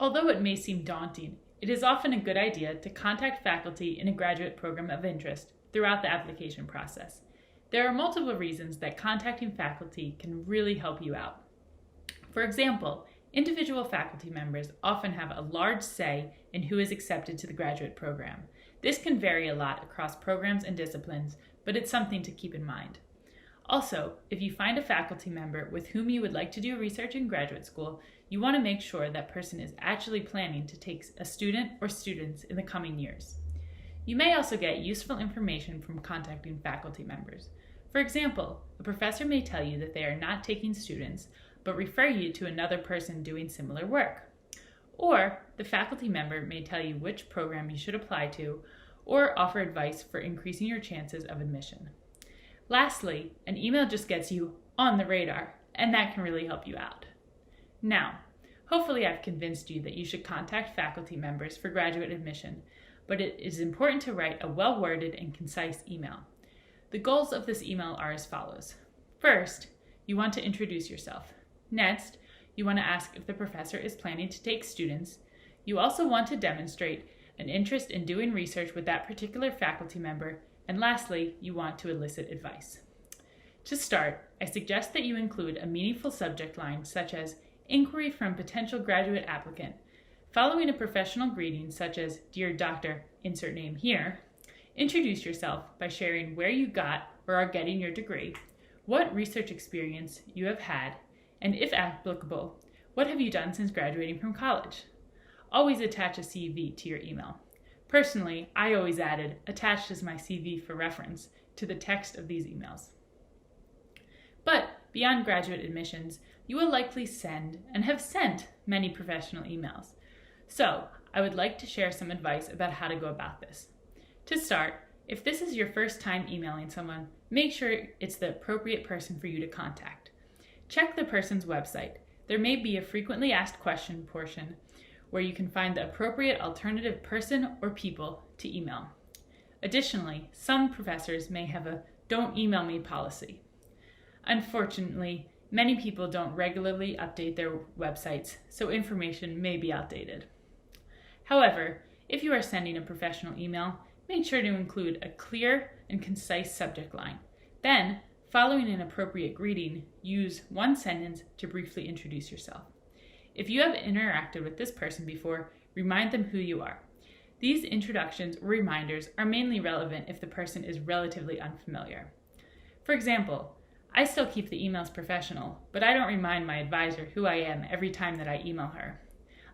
Although it may seem daunting, it is often a good idea to contact faculty in a graduate program of interest throughout the application process. There are multiple reasons that contacting faculty can really help you out. For example, individual faculty members often have a large say in who is accepted to the graduate program. This can vary a lot across programs and disciplines, but it's something to keep in mind. Also, if you find a faculty member with whom you would like to do research in graduate school, you want to make sure that person is actually planning to take a student or students in the coming years. You may also get useful information from contacting faculty members. For example, a professor may tell you that they are not taking students, but refer you to another person doing similar work. Or the faculty member may tell you which program you should apply to, or offer advice for increasing your chances of admission. Lastly, an email just gets you on the radar, and that can really help you out. Now, hopefully I've convinced you that you should contact faculty members for graduate admission, but it is important to write a well-worded and concise email. The goals of this email are as follows. First, you want to introduce yourself. Next, you want to ask if the professor is planning to take students. You also want to demonstrate an interest in doing research with that particular faculty member. And lastly, you want to elicit advice. To start, I suggest that you include a meaningful subject line such as inquiry from potential graduate applicant, following a professional greeting such as Dear Dr. Insert name here. Introduce yourself by sharing where you got or are getting your degree, what research experience you have had, and if applicable, what have you done since graduating from college? Always attach a CV to your email. Personally, I always added, attached as my CV for reference, to the text of these emails. But beyond graduate admissions, you will likely send and have sent many professional emails. So I would like to share some advice about how to go about this. To start, if this is your first time emailing someone, make sure it's the appropriate person for you to contact. Check the person's website. There may be a frequently asked question portion where you can find the appropriate alternative person or people to email. Additionally, some professors may have a "don't email me" policy. Unfortunately, many people don't regularly update their websites, so information may be outdated. However, if you are sending a professional email, make sure to include a clear and concise subject line. Then, following an appropriate greeting, use one sentence to briefly introduce yourself. If you have interacted with this person before, remind them who you are. These introductions or reminders are mainly relevant if the person is relatively unfamiliar. For example, I still keep the emails professional, but I don't remind my advisor who I am every time that I email her.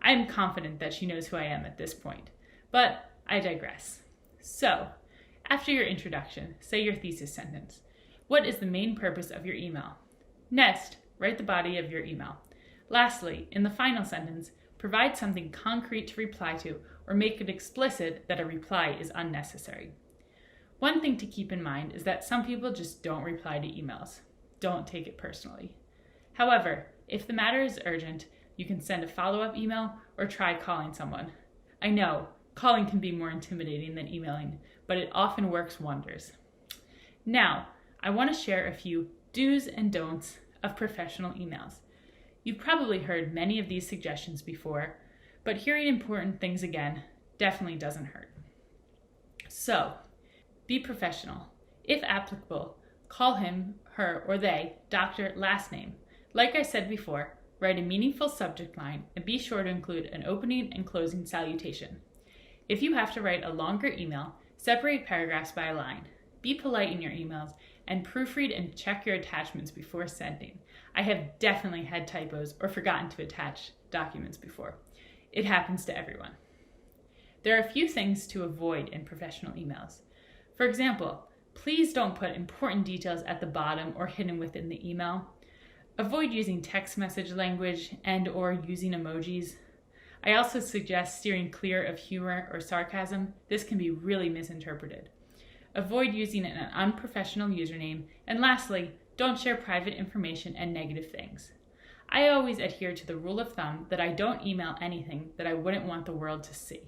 I am confident that she knows who I am at this point, but I digress. So, after your introduction, say your thesis sentence. What is the main purpose of your email? Next, write the body of your email. Lastly, in the final sentence, provide something concrete to reply to or make it explicit that a reply is unnecessary. One thing to keep in mind is that some people just don't reply to emails. Don't take it personally. However, if the matter is urgent, you can send a follow-up email or try calling someone. I know, calling can be more intimidating than emailing, but it often works wonders. Now, I want to share a few do's and don'ts of professional emails. You've probably heard many of these suggestions before, but hearing important things again definitely doesn't hurt. So, be professional. If applicable, call him, her, or they Dr. last name. Like I said before, write a meaningful subject line and be sure to include an opening and closing salutation. If you have to write a longer email, separate paragraphs by a line. Be polite in your emails and proofread and check your attachments before sending. I have definitely had typos or forgotten to attach documents before. It happens to everyone. There are a few things to avoid in professional emails. For example, please don't put important details at the bottom or hidden within the email. Avoid using text message language and/or using emojis. I also suggest steering clear of humor or sarcasm. This can be really misinterpreted. Avoid using an unprofessional username. And lastly, don't share private information and negative things. I always adhere to the rule of thumb that I don't email anything that I wouldn't want the world to see.